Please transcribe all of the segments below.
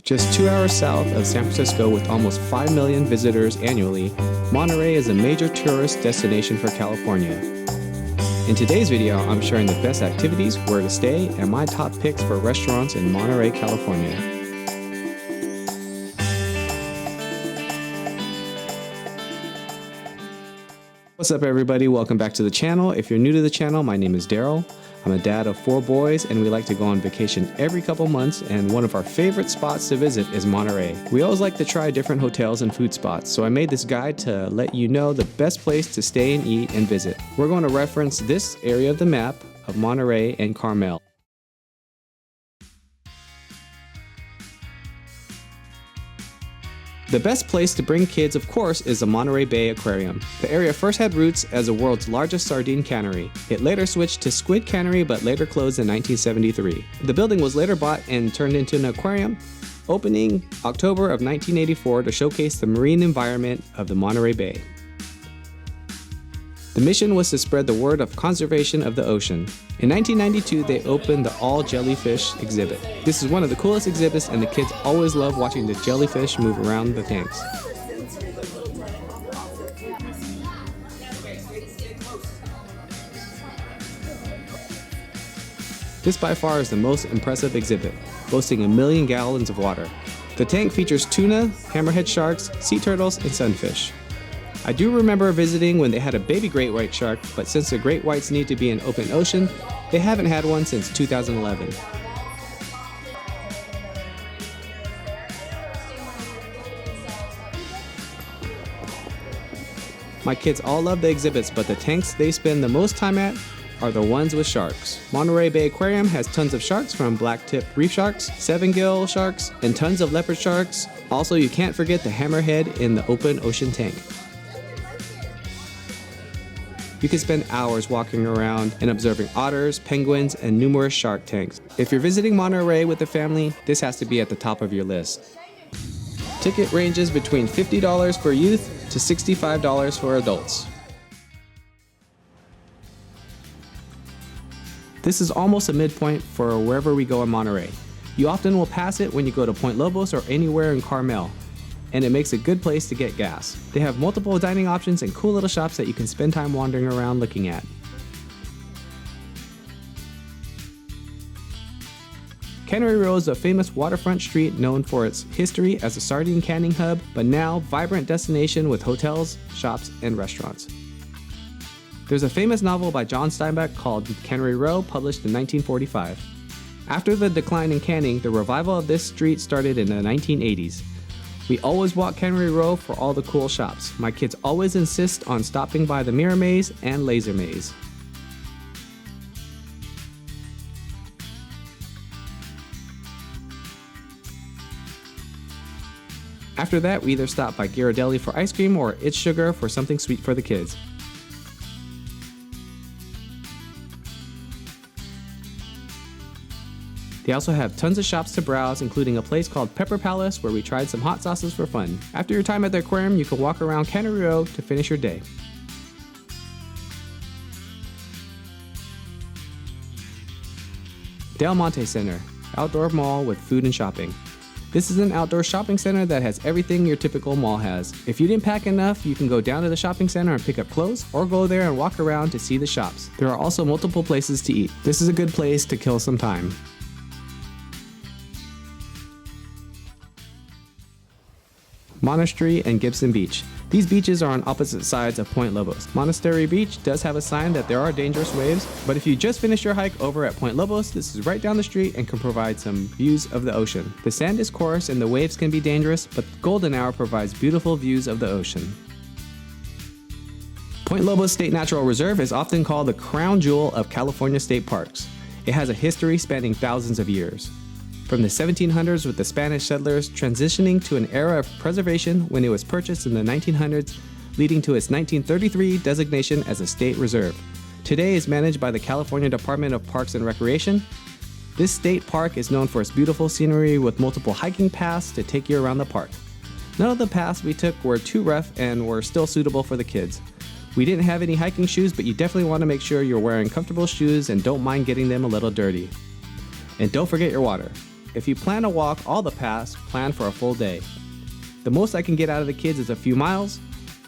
Just 2 hours south of San Francisco with almost 5 million visitors annually, Monterey is a major tourist destination for California. In today's video, I'm sharing the best activities, where to stay, and my top picks for restaurants in Monterey, California. What's up everybody, welcome back to the channel. If you're new to the channel, my name is Daryl. I'm a dad of 4 boys and we like to go on vacation every couple months, and one of our favorite spots to visit is Monterey. We always like to try different hotels and food spots, so I made this guide to let you know the best place to stay and eat and visit. We're going to reference this area of the map of Monterey and Carmel. The best place to bring kids, of course, is the Monterey Bay Aquarium. The area first had roots as the world's largest sardine cannery. It later switched to squid cannery, but later closed in 1973. The building was later bought and turned into an aquarium, opening October of 1984 to showcase the marine environment of the Monterey Bay. The mission was to spread the word of conservation of the ocean. In 1992, they opened the all jellyfish exhibit. This is one of the coolest exhibits, and the kids always love watching the jellyfish move around the tanks. This by far is the most impressive exhibit, boasting 1 million gallons of water. The tank features tuna, hammerhead sharks, sea turtles, and sunfish. I do remember visiting when they had a baby great white shark, but since the great whites need to be in open ocean, they haven't had one since 2011. My kids all love the exhibits, but the tanks they spend the most time at are the ones with sharks. Monterey Bay Aquarium has tons of sharks, from black-tip reef sharks, 7-gill sharks, and tons of leopard sharks. Also, you can't forget the hammerhead in the open ocean tank. You can spend hours walking around and observing otters, penguins, and numerous shark tanks. If you're visiting Monterey with a family, this has to be at the top of your list. Ticket ranges between $50 for youth to $65 for adults. This is almost a midpoint for wherever we go in Monterey. You often will pass it when you go to Point Lobos or anywhere in Carmel, and it makes a good place to get gas. They have multiple dining options and cool little shops that you can spend time wandering around looking at. Cannery Row is a famous waterfront street known for its history as a sardine canning hub, but now vibrant destination with hotels, shops, and restaurants. There's a famous novel by John Steinbeck called Cannery Row, published in 1945. After the decline in canning, the revival of this street started in the 1980s. We always walk Cannery Row for all the cool shops. My kids always insist on stopping by the Mirror Maze and Laser Maze. After that, we either stop by Ghirardelli for ice cream or It's Sugar for something sweet for the kids. They also have tons of shops to browse, including a place called Pepper Palace where we tried some hot sauces for fun. After your time at the aquarium, you can walk around Cannery Row to finish your day. Del Monte Center, outdoor mall with food and shopping. This is an outdoor shopping center that has everything your typical mall has. If you didn't pack enough, you can go down to the shopping center and pick up clothes, or go there and walk around to see the shops. There are also multiple places to eat. This is a good place to kill some time. Monastery and Gibson Beach. These beaches are on opposite sides of Point Lobos. Monastery Beach does have a sign that there are dangerous waves, but if you just finished your hike over at Point Lobos, this is right down the street and can provide some views of the ocean. The sand is coarse and the waves can be dangerous, but golden hour provides beautiful views of the ocean. Point Lobos State Natural Reserve is often called the crown jewel of California state parks. It has a history spanning thousands of years. From the 1700s, with the Spanish settlers transitioning to an era of preservation when it was purchased in the 1900s, leading to its 1933 designation as a state reserve. Today is managed by the California Department of Parks and Recreation. This state park is known for its beautiful scenery with multiple hiking paths to take you around the park. None of the paths we took were too rough and were still suitable for the kids. We didn't have any hiking shoes, but you definitely want to make sure you're wearing comfortable shoes and don't mind getting them a little dirty. And don't forget your water. If you plan to walk all the paths, plan for a full day. The most I can get out of the kids is a few miles,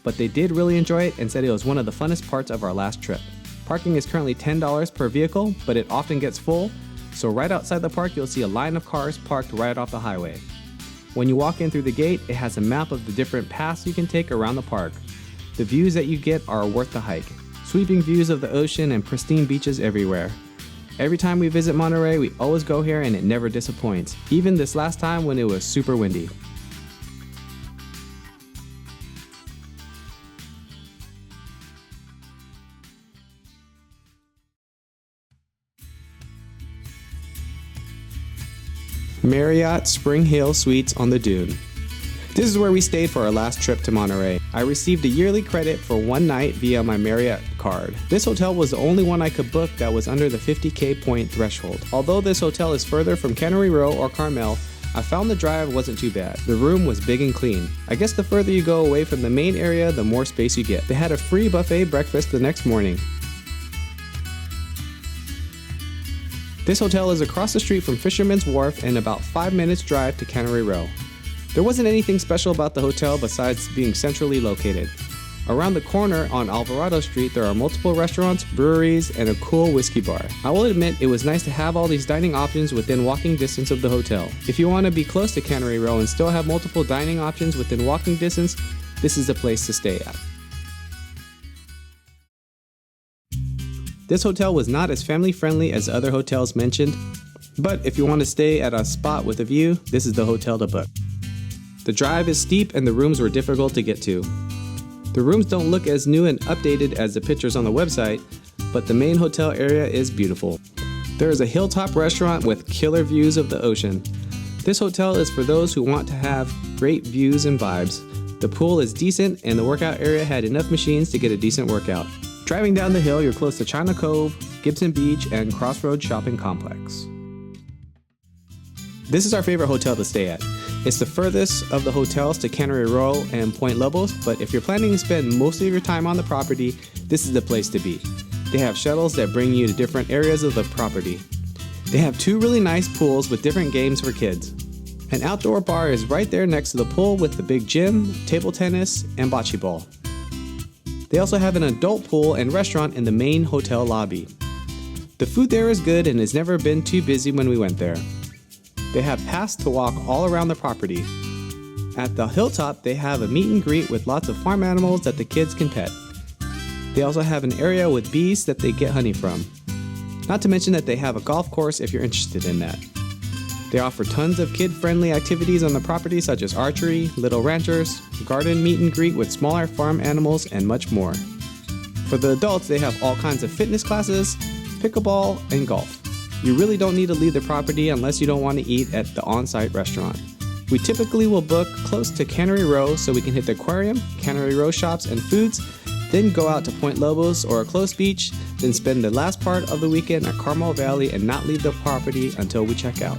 but they did really enjoy it and said it was one of the funnest parts of our last trip. Parking is currently $10 per vehicle, but it often gets full, so right outside the park you'll see a line of cars parked right off the highway. When you walk in through the gate, it has a map of the different paths you can take around the park. The views that you get are worth the hike. Sweeping views of the ocean and pristine beaches everywhere. Every time we visit Monterey, we always go here and it never disappoints, even this last time when it was super windy. Marriott Spring Hill Suites on the Dune. This is where we stayed for our last trip to Monterey. I received a yearly credit for one night via my Marriott card. This hotel was the only one I could book that was under the 50K point threshold. Although this hotel is further from Cannery Row or Carmel, I found the drive wasn't too bad. The room was big and clean. I guess the further you go away from the main area, the more space you get. They had a free buffet breakfast the next morning. This hotel is across the street from Fisherman's Wharf and about 5 minutes drive to Cannery Row. There wasn't anything special about the hotel besides being centrally located. Around the corner on Alvarado Street there are multiple restaurants, breweries, and a cool whiskey bar. I will admit it was nice to have all these dining options within walking distance of the hotel. If you want to be close to Cannery Row and still have multiple dining options within walking distance, this is the place to stay at. This hotel was not as family friendly as other hotels mentioned, but if you want to stay at a spot with a view, this is the hotel to book. The drive is steep and the rooms were difficult to get to. The rooms don't look as new and updated as the pictures on the website, but the main hotel area is beautiful. There is a hilltop restaurant with killer views of the ocean. This hotel is for those who want to have great views and vibes. The pool is decent and the workout area had enough machines to get a decent workout. Driving down the hill, you're close to China Cove, Gibson Beach, and Crossroads Shopping Complex. This is our favorite hotel to stay at. It's the furthest of the hotels to Cannery Row and Point Lobos, but if you're planning to spend most of your time on the property, this is the place to be. They have shuttles that bring you to different areas of the property. They have 2 really nice pools with different games for kids. An outdoor bar is right there next to the pool with the big gym, table tennis, and bocce ball. They also have an adult pool and restaurant in the main hotel lobby. The food there is good and has never been too busy when we went there. They have paths to walk all around the property. At the hilltop, they have a meet and greet with lots of farm animals that the kids can pet. They also have an area with bees that they get honey from. Not to mention that they have a golf course if you're interested in that. They offer tons of kid-friendly activities on the property such as archery, little ranchers, garden meet and greet with smaller farm animals, and much more. For the adults, they have all kinds of fitness classes, pickleball, and golf. You really don't need to leave the property unless you don't want to eat at the on-site restaurant. We typically will book close to Cannery Row so we can hit the aquarium, Cannery Row shops and foods, then go out to Point Lobos or a close beach, then spend the last part of the weekend at Carmel Valley and not leave the property until we check out.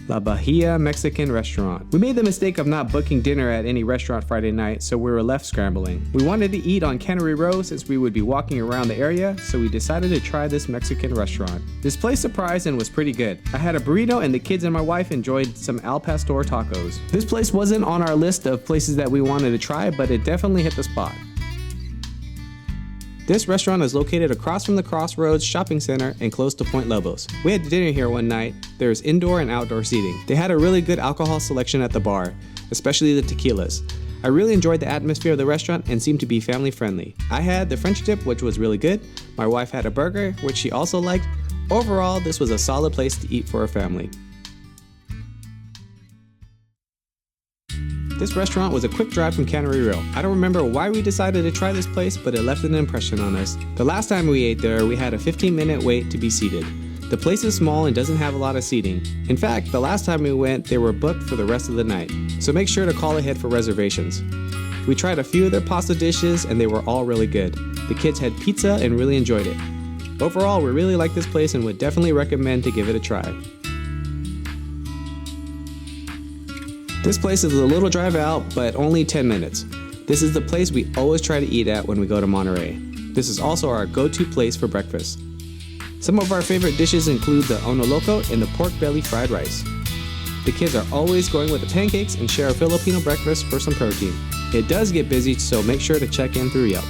La Bahia Mexican Restaurant. We made the mistake of not booking dinner at any restaurant Friday night, so we were left scrambling. We wanted to eat on Cannery Row since we would be walking around the area, so we decided to try this Mexican restaurant. This place surprised and was pretty good. I had a burrito and the kids and my wife enjoyed some al pastor tacos. This place wasn't on our list of places that we wanted to try, but it definitely hit the spot. This restaurant is located across from the Crossroads Shopping Center and close to Point Lobos. We had dinner here one night. There's indoor and outdoor seating. They had a really good alcohol selection at the bar, especially the tequilas. I really enjoyed the atmosphere of the restaurant and seemed to be family friendly. I had the French dip, which was really good. My wife had a burger, which she also liked. Overall, this was a solid place to eat for a family. This restaurant was a quick drive from Cannery Row. I don't remember why we decided to try this place, but it left an impression on us. The last time we ate there, we had a 15-minute wait to be seated. The place is small and doesn't have a lot of seating. In fact, the last time we went, they were booked for the rest of the night. So make sure to call ahead for reservations. We tried a few of their pasta dishes and they were all really good. The kids had pizza and really enjoyed it. Overall, we really like this place and would definitely recommend to give it a try. This place is a little drive out, but only 10 minutes. This is the place we always try to eat at when we go to Monterey. This is also our go-to place for breakfast. Some of our favorite dishes include the ono loco and the pork belly fried rice. The kids are always going with the pancakes and share a Filipino breakfast for some protein. It does get busy, so make sure to check in through Yelp.